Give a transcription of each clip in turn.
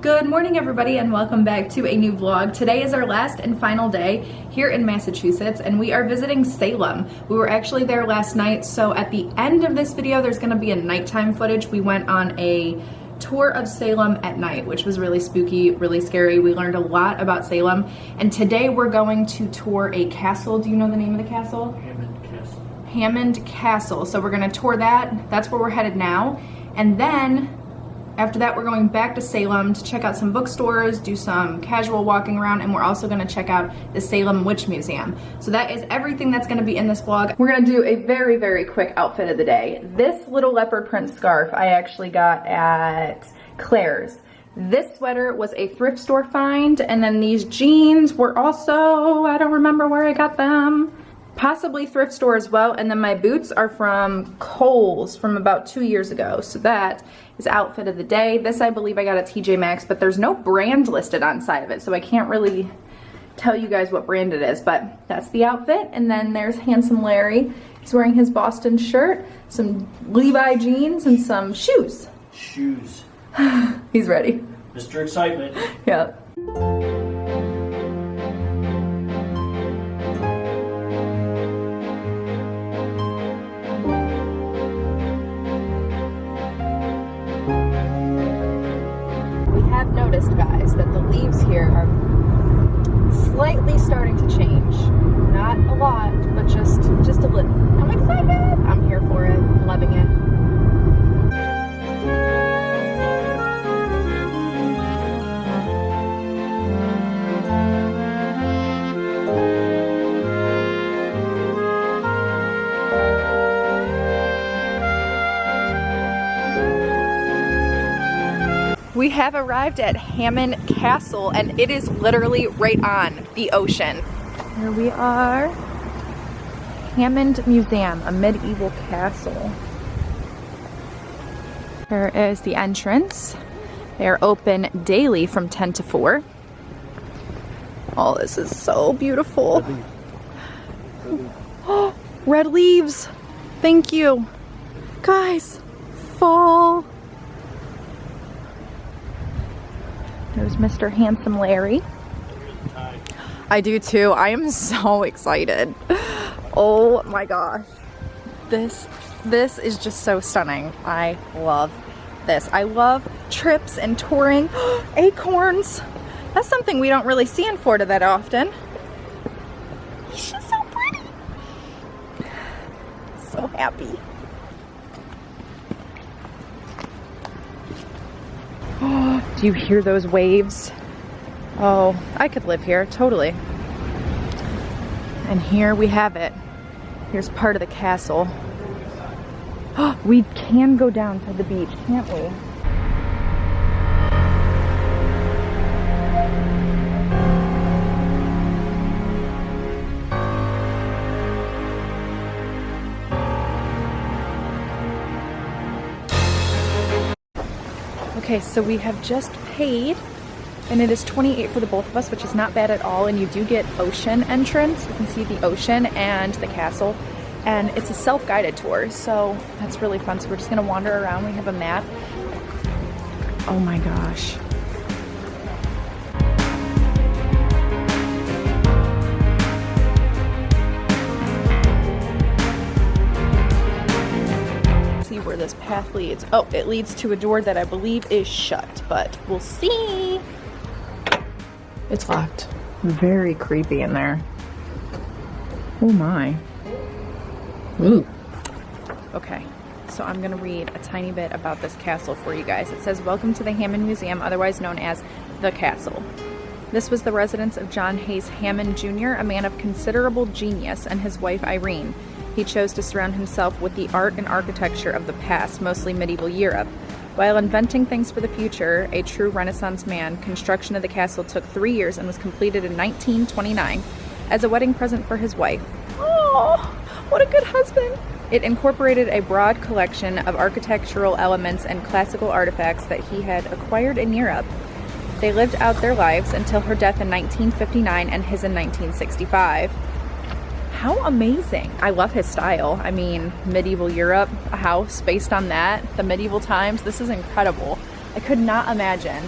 Good morning everybody and welcome back to a new vlog. Today is our last and final day here in Massachusetts and we are visiting Salem. We were actually there last night, so at the end of this video there's going to be a nighttime footage. We went on a tour of Salem at night, which was really spooky, really scary. We learned a lot about Salem, and today we're going to tour a castle. Do you know the name of the castle? Hammond Castle. So we're going to tour that. That's where we're headed now, and then after that, we're going back to Salem to check out some bookstores, do some casual walking around, and we're also going to check out the Salem Witch Museum. So that is everything that's going to be in this vlog. We're going to do a very, very quick outfit of the day. This little leopard print scarf I actually got at Claire's. This sweater was a thrift store find, and then these jeans were also, I don't remember where I got them. Possibly thrift store as well, and then my boots are from Kohl's from about 2 years ago. So that is outfit of the day. This I believe I got at TJ Maxx, but there's no brand listed on side of it, so I can't really tell you guys what brand it is, but that's the outfit. And then there's Handsome Larry. He's wearing his Boston shirt, some Levi jeans, and some shoes. Shoes. He's ready. Mr. Excitement. Yep. Noticed, guys, that the leaves here are slightly starting to change. Not a lot, but just a little. I'm excited. I'm here for it. Loving it. We have arrived at Hammond Castle, and it is literally right on the ocean. Here we are. Hammond Museum, a medieval castle. Here is the entrance. They are open daily from 10 to 4. Oh, this is so beautiful. Oh, red leaves. Thank you. Guys, fall. There's Mr. Handsome Larry. I do too. I am so excited. Oh my gosh. This is just so stunning. I love this. I love trips and touring. Acorns. That's something we don't really see in Florida that often. He's just so pretty. So happy. Do you hear those waves? Oh, I could live here, totally. And here we have it. Here's part of the castle. Oh, we can go down to the beach, can't we? Okay, so we have just paid, and it is $28 for the both of us, which is not bad at all. And you do get ocean entrance. You can see the ocean and the castle, and it's a self-guided tour, so that's really fun. So we're just gonna wander around. We have a map. Oh my gosh. Where this path leads. Oh, it leads to a door that I believe is shut, but we'll see. It's locked. Very creepy in there. Oh my. Ooh. Okay, so I'm gonna read a tiny bit about this castle for you guys. It says, "Welcome to the Hammond Museum, otherwise known as the Castle. This was the residence of John Hayes Hammond Jr., a man of considerable genius, and his wife Irene. He chose to surround himself with the art and architecture of the past, mostly medieval Europe. While inventing things for the future, a true Renaissance man, construction of the castle took 3 years and was completed in 1929 as a wedding present for his wife. Oh, what a good husband! It incorporated a broad collection of architectural elements and classical artifacts that he had acquired in Europe. They lived out their lives until her death in 1959 and his in 1965. How amazing. I love his style. I mean, medieval Europe, a house based on that, the medieval times. This is incredible. I could not imagine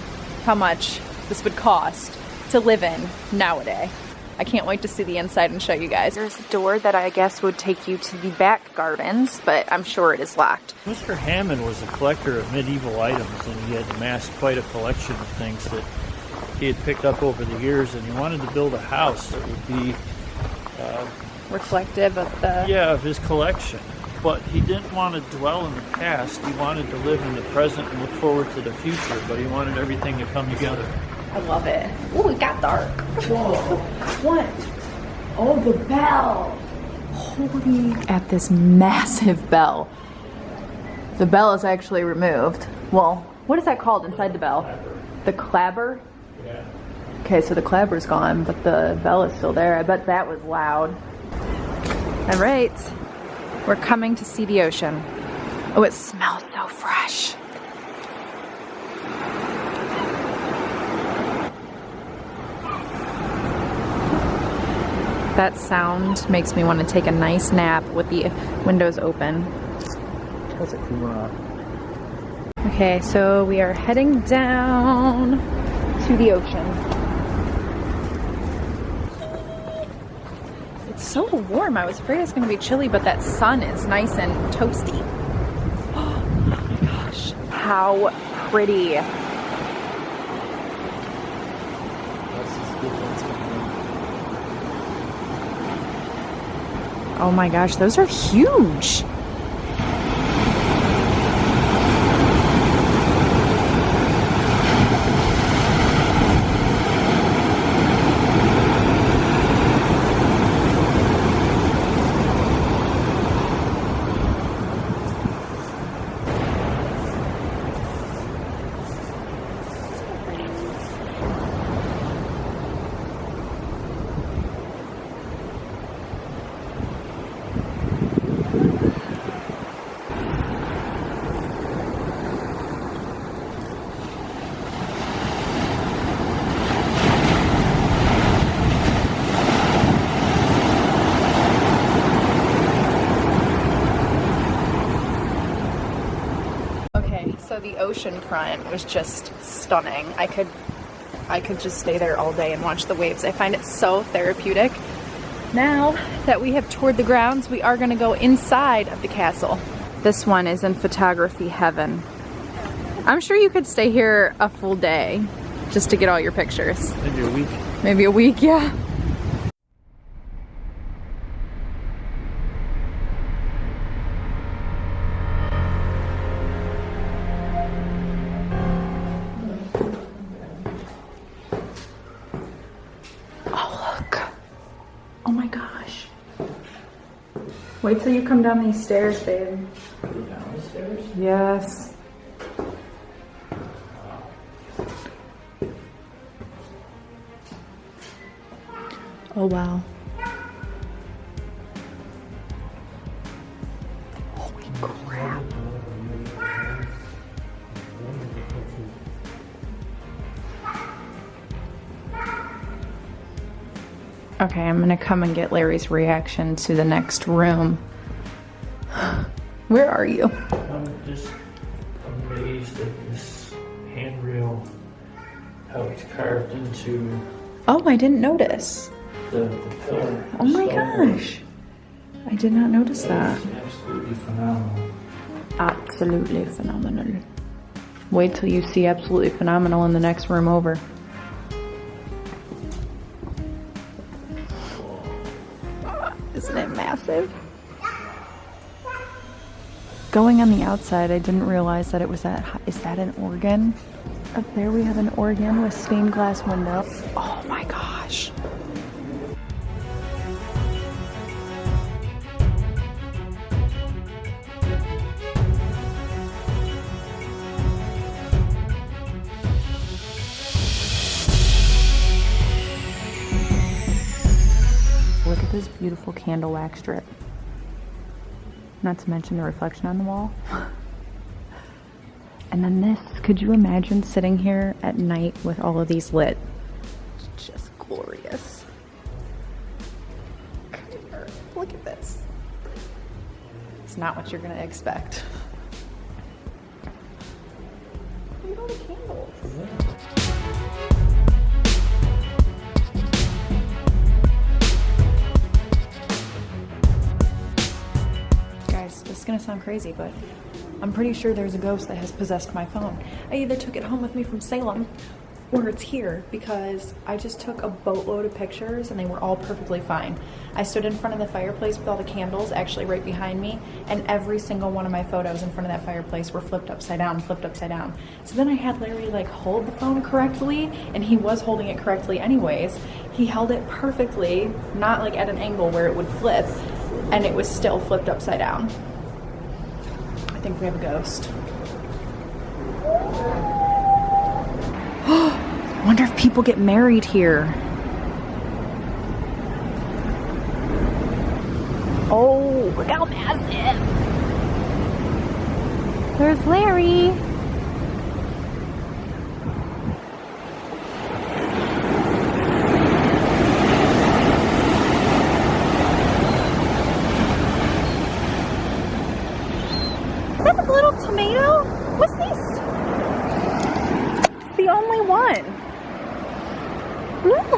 how much this would cost to live in nowadays. I can't wait to see the inside and show you guys. There's a door that I guess would take you to the back gardens, but I'm sure it is locked. Mr. Hammond was a collector of medieval items, and he had amassed quite a collection of things that he had picked up over the years, and he wanted to build a house that would be Reflective of the... yeah, of his collection. But he didn't want to dwell in the past. He wanted to live in the present and look forward to the future, but he wanted everything to come together. I love it. Ooh, it got dark. Whoa. What? Oh, the bell. Holy... At this massive bell. The bell is actually removed. Well, what is that called inside the bell? The clapper? Yeah. Okay, so the clapper's gone, but the bell is still there. I bet that was loud. All right. We're coming to see the ocean. Oh, it smells so fresh. That sound makes me want to take a nice nap with the windows open. That's a cool. Okay, so we are heading down to the ocean. It's so warm. I was afraid it was going to be chilly, but that sun is nice and toasty. Oh my gosh, how pretty. Oh my gosh, those are huge. So the ocean front was just stunning. I could just stay there all day and watch the waves. I find it so therapeutic. Now that we have toured the grounds, we are going to go inside of the castle. This one is in photography heaven. I'm sure you could stay here a full day just to get all your pictures. Maybe a week. Maybe a week, yeah. Oh my gosh. Wait till you come down these stairs, babe. Down the stairs? Yes. Oh wow. Holy crap. Okay, I'm gonna come and get Larry's reaction to the next room. Where are you? I'm just amazed at this handrail, how it's carved into Oh, I didn't notice. the pillar. Oh my stonework. gosh. I did not notice that. It's absolutely phenomenal. Absolutely phenomenal. Wait till you see absolutely phenomenal in the next room over. Isn't it massive? Going on the outside, I didn't realize that it was that. Is that an organ? Up there we have an organ with stained glass window. Oh my gosh. Look at this beautiful candle wax strip. Not to mention the reflection on the wall. And then this, could you imagine sitting here at night with all of these lit? It's just glorious. Come here, look at this. It's not what you're gonna expect. Look at all the candles. gonna sound crazy, but I'm pretty sure there's a ghost that has possessed my phone. I either took it home with me from Salem or it's here because I just took a boatload of pictures and they were all perfectly fine. I stood in front of the fireplace with all the candles actually right behind me, and every single one of my photos in front of that fireplace were flipped upside down, flipped upside down. So then I had Larry like hold the phone correctly, and he was holding it correctly anyways. He held it perfectly, not like at an angle where it would flip, and it was still flipped upside down. I think we have a ghost. Wonder if people get married here. Oh, look how massive. There's Larry. Is that the little tomato? What's this? It's the only one. Look!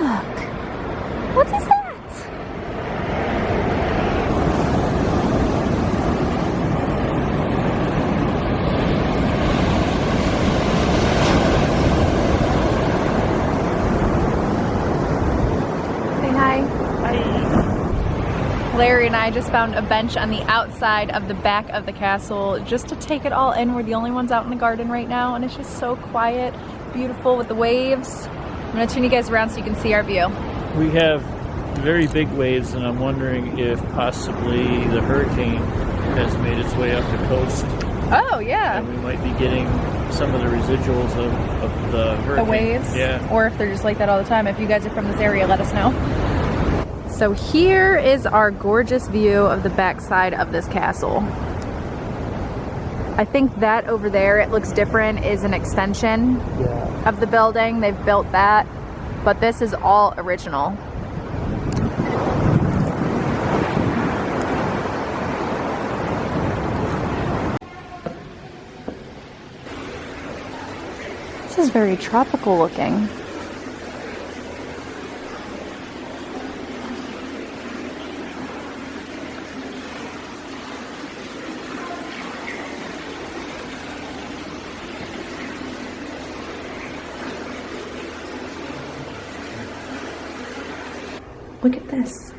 What is that? Say hi. Hi. Larry and I just found a bench on the outside of the back of the castle just to take it all in. We're the only ones out in the garden right now, and it's just so quiet, beautiful with the waves. I'm gonna turn you guys around so you can see our view. We have very big waves, and I'm wondering if possibly the hurricane has made its way up the coast. Oh, yeah. And we might be getting some of the residuals of the hurricane. The waves? Yeah. Or if they're just like that all the time. If you guys are from this area, let us know. So here is our gorgeous view of the backside of this castle. I think that over there, it looks different, is an extension of the building. They've built that, but this is all original. This is very tropical looking. Look at this.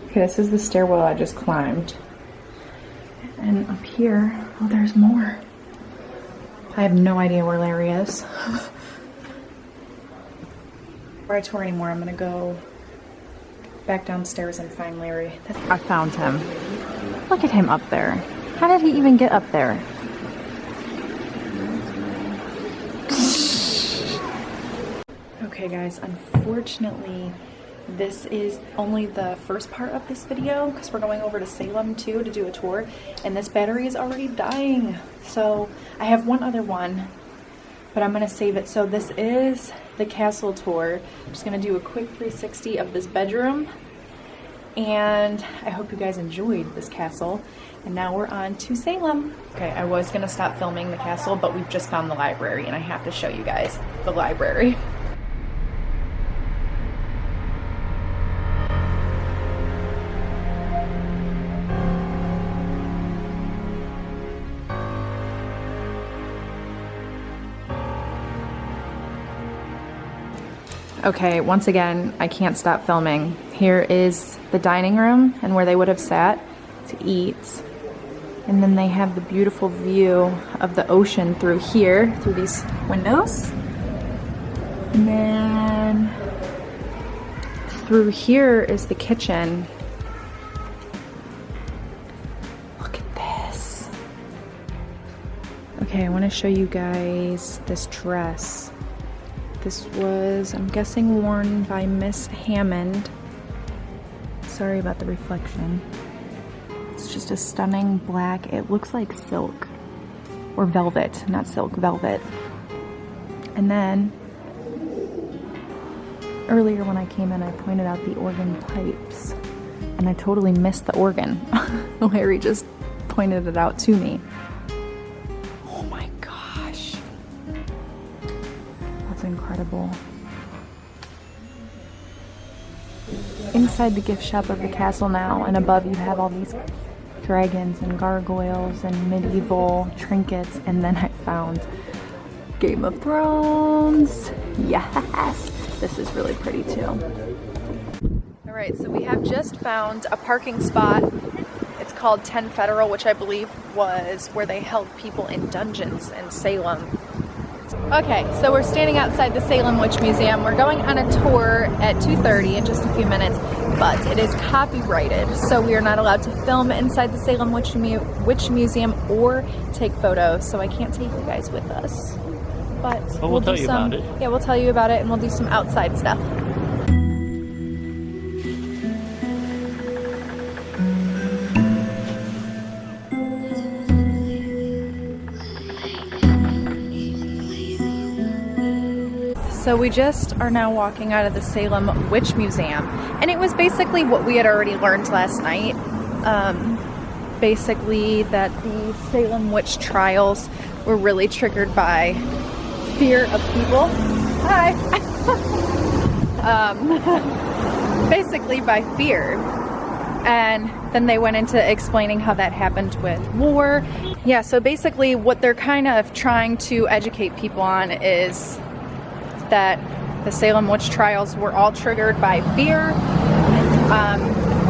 Okay, this is the stairwell I just climbed. And up here, oh, there's more. I have no idea where Larry is. Before I tour anymore, I'm gonna go back downstairs and find Larry. I found him. Look at him up there. How did he even get up there? Okay guys, unfortunately, this is only the first part of this video because we're going over to Salem too to do a tour, and this battery is already dying. So I have one other one, but I'm gonna save it. So this is the castle tour. I'm just gonna do a quick 360 of this bedroom, and I hope you guys enjoyed this castle. And now we're on to Salem. Okay, I was gonna stop filming the castle, but we've just found the library and I have to show you guys the library. Okay, once again, I can't stop filming. Here is the dining room and where they would have sat to eat. And then they have the beautiful view of the ocean through here, through these windows. And then through here is the kitchen. Look at this. Okay, I want to show you guys this dress. This was, I'm guessing, worn by Miss Hammond. Sorry about the reflection. It's just a stunning black, it looks like silk. Or velvet, not silk, velvet. And then, earlier when I came in, I pointed out the organ pipes. And I totally missed the organ. Larry just pointed it out to me. Oh my gosh. That's incredible. Inside the gift shop of the castle now, and above you have all these dragons and gargoyles and medieval trinkets, and then I found Game of Thrones. Yes, this is really pretty too. All right, so we have just found a parking spot. It's called 10 Federal, which I believe was where they held people in dungeons in Salem. Okay, so we're standing outside the Salem Witch Museum. We're going on a tour at 2:30 in just a few minutes, but it is copyrighted, so we are not allowed to film inside the Salem Witch Museum or take photos, so I can't take you guys with us. But we'll tell you about it. Yeah, we'll tell you about it, and we'll do some outside stuff. So we just are now walking out of the Salem Witch Museum, and it was basically what we had already learned last night. Basically that the Salem witch trials were really triggered by fear of people. Hi! Basically by fear. And then they went into explaining how that happened with war. Yeah, so basically what they're kind of trying to educate people on is that the Salem witch trials were all triggered by fear.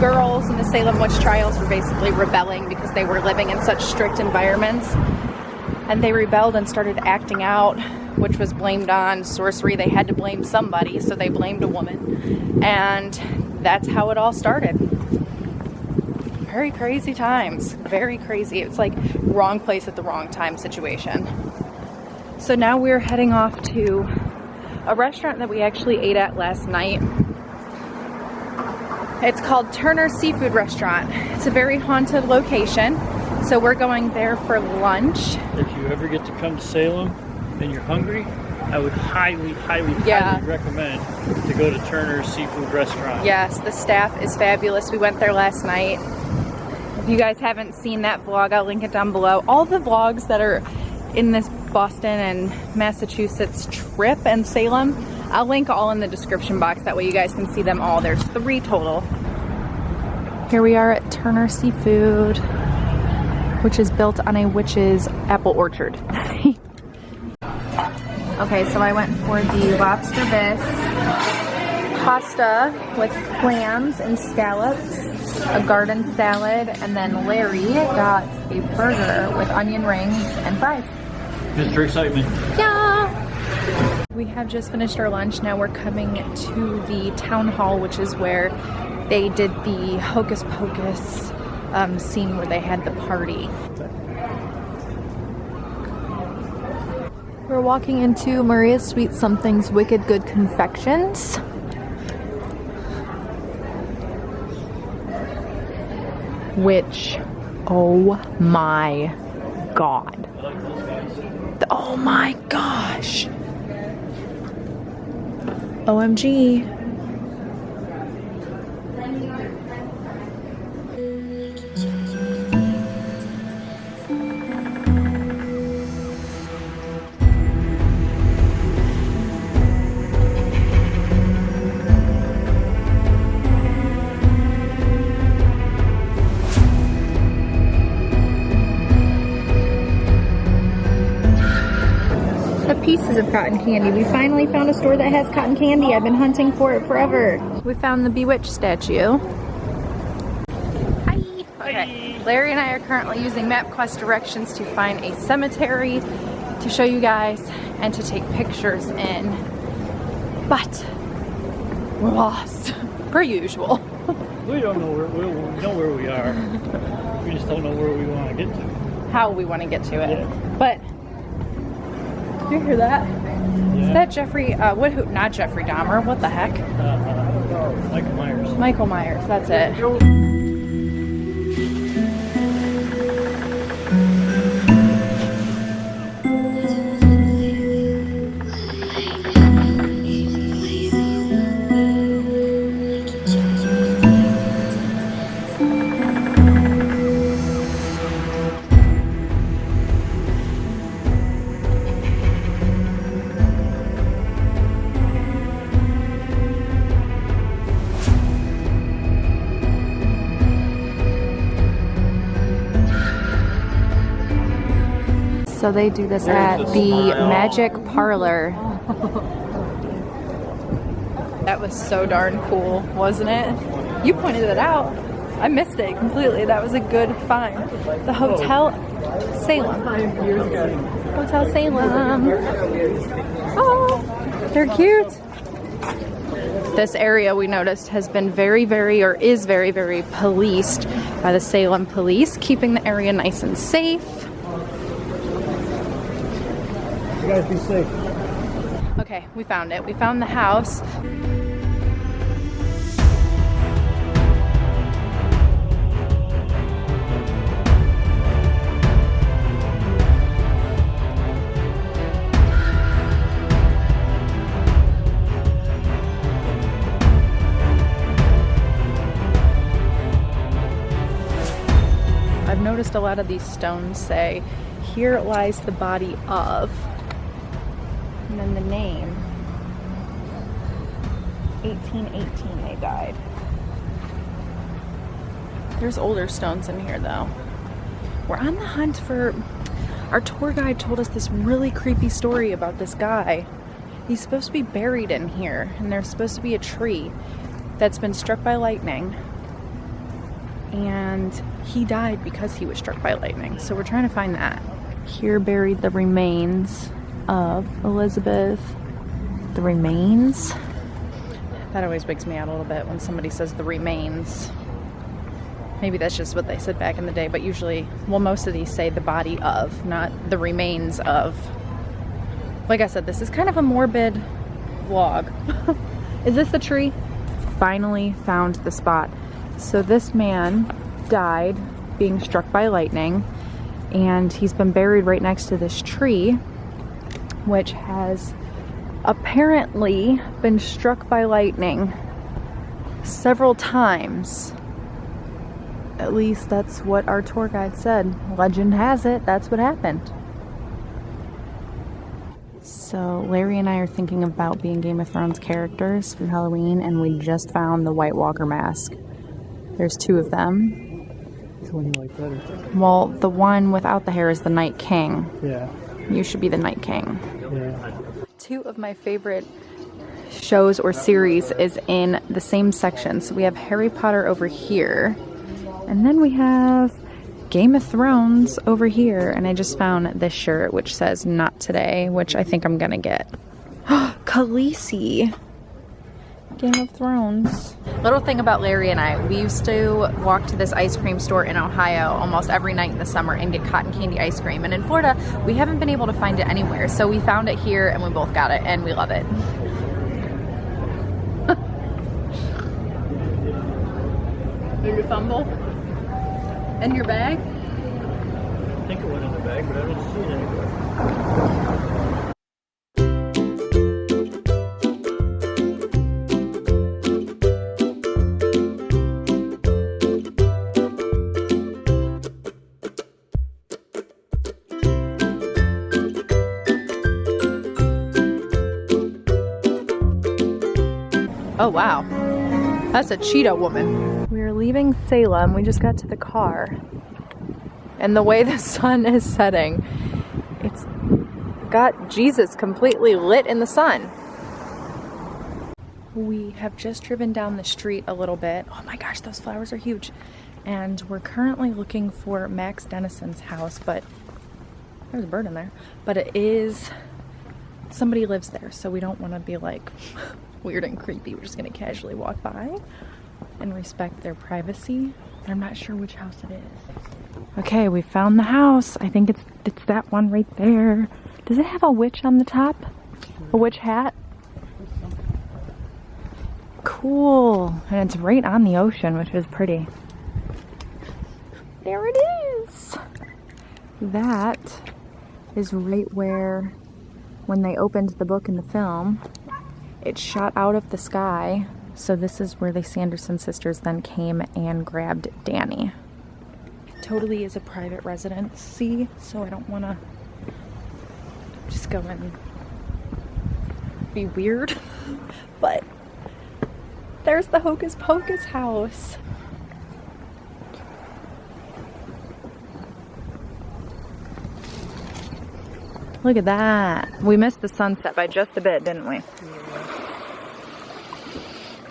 Girls in the Salem witch trials were basically rebelling because they were living in such strict environments, and they rebelled and started acting out, which was blamed on sorcery. They had to blame somebody, so they blamed a woman, and that's how it all started. Very crazy times, very crazy. It's like wrong place at the wrong time situation. So now we're heading off to a restaurant that we actually ate at last night. It's called Turner Seafood Restaurant. It's a very haunted location, so we're going there for lunch. If you ever get to come to Salem and you're hungry, I would highly recommend to go to Turner's Seafood Restaurant. Yes, the staff is fabulous. We went there last night. If you guys haven't seen that vlog, I'll link it down below. All the vlogs that are in this Boston and Massachusetts trip and Salem, I'll link all in the description box. That way you guys can see them all. There's 3 total. Here we are at Turner Seafood, which is built on a witch's apple orchard. Okay, so I went for the lobster bisque, pasta with clams and scallops, a garden salad, and then Larry got a burger with onion rings and fries. Just for excitement. Yeah! We have just finished our lunch. Now we're coming to the town hall, which is where they did the Hocus Pocus scene where they had the party. We're walking into Maria's Sweet Something's Wicked Good Confections. Which, oh my god. Oh my gosh. OMG. Pieces of cotton candy. We finally found a store that has cotton candy. I've been hunting for it forever. We found the Bewitched statue. Hi. Okay. Larry and I are currently using MapQuest directions to find a cemetery to show you guys and to take pictures in. But we're lost, per usual. We don't know where we know where we are. We just don't know where we want to get to. How we want to get to it. Yeah. But did you hear that? Yeah. Is that Jeffrey, not Jeffrey Dahmer, what the heck? Michael Myers. Michael Myers, that's it. So they do this at the Magic Parlor. That was so darn cool, wasn't it? You pointed it out. I missed it completely. That was a good find. The Hotel Salem. Hotel Salem. Oh, they're cute. This area, we noticed, has been is very, very policed by the Salem police, keeping the area nice and safe. You guys be safe. Okay, we found it. We found the house. I've noticed a lot of these stones say, "Here lies the body of," and then the name. 1818 they died. There's older stones in here though. We're on the hunt for, our tour guide told us this really creepy story about this guy. He's supposed to be buried in here, and there's supposed to be a tree that's been struck by lightning. And he died because he was struck by lightning. So we're trying to find that. Here buried the remains of Elizabeth. The remains? That always wigs me out a little bit when somebody says the remains. Maybe that's just what they said back in the day, but usually, well, most of these say the body of, not the remains of. Like I said, this is kind of a morbid vlog. Is this the tree? Finally found the spot. So this man died being struck by lightning, and he's been buried right next to this tree, which has apparently been struck by lightning several times. At least that's what our tour guide said. Legend has it, that's what happened. So Larry and I are thinking about being Game of Thrones characters for Halloween, and we just found the White Walker mask. There's two of them. Which one do you like better? Well, the one without the hair is the Night King. Yeah. You should be the Night King. Yeah. Two of my favorite shows or series is in the same section. So we have Harry Potter over here, and then we have Game of Thrones over here. And I just found this shirt which says "Not Today," which I think I'm gonna get. Khaleesi. Game of Thrones. Little thing about Larry and I, we used to walk to this ice cream store in Ohio almost every night in the summer and get cotton candy ice cream. And in Florida, we haven't been able to find it anywhere. So we found it here and we both got it and we love it. Did you fumble? In your bag? I think it went in the bag, but I don't see it anywhere. Oh wow, that's a cheetah woman. We're leaving Salem. We just got to the car, and the way the sun is setting, it's got Jesus completely lit in the sun. We have just driven down the street a little bit. Oh my gosh, those flowers are huge. And we're currently looking for Max Dennison's house, but there's a bird in there. But it is, somebody lives there, so we don't want to be like weird and creepy. We're just gonna casually walk by and respect their privacy. But I'm not sure which house it is. Okay, we found the house. I think it's that one right there. Does it have a witch on the top? A witch hat? Cool. And it's right on the ocean, which is pretty. There it is. That is right where, when they opened the book in the film, it shot out of the sky. So this is where the Sanderson sisters then came and grabbed Danny. It totally is a private residency, so I don't want to just go and be weird. But there's the Hocus Pocus house. Look at that. We missed the sunset by just a bit, didn't we?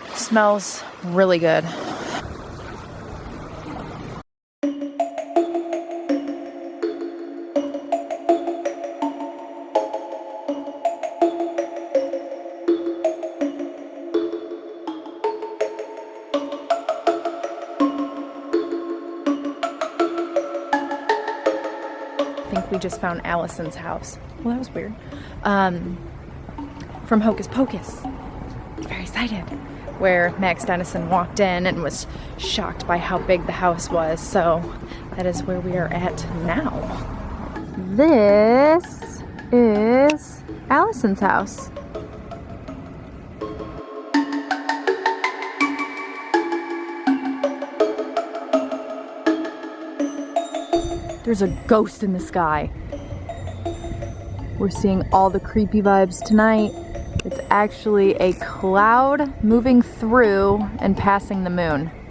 It smells really good. I think we just found Allison's house. Well, that was weird. From Hocus Pocus. Very excited. Where Max Dennison walked in and was shocked by how big the house was. So that is where we are at now. This is Allison's house. There's a ghost in the sky. We're seeing all the creepy vibes tonight. It's actually a cloud moving through and passing the moon.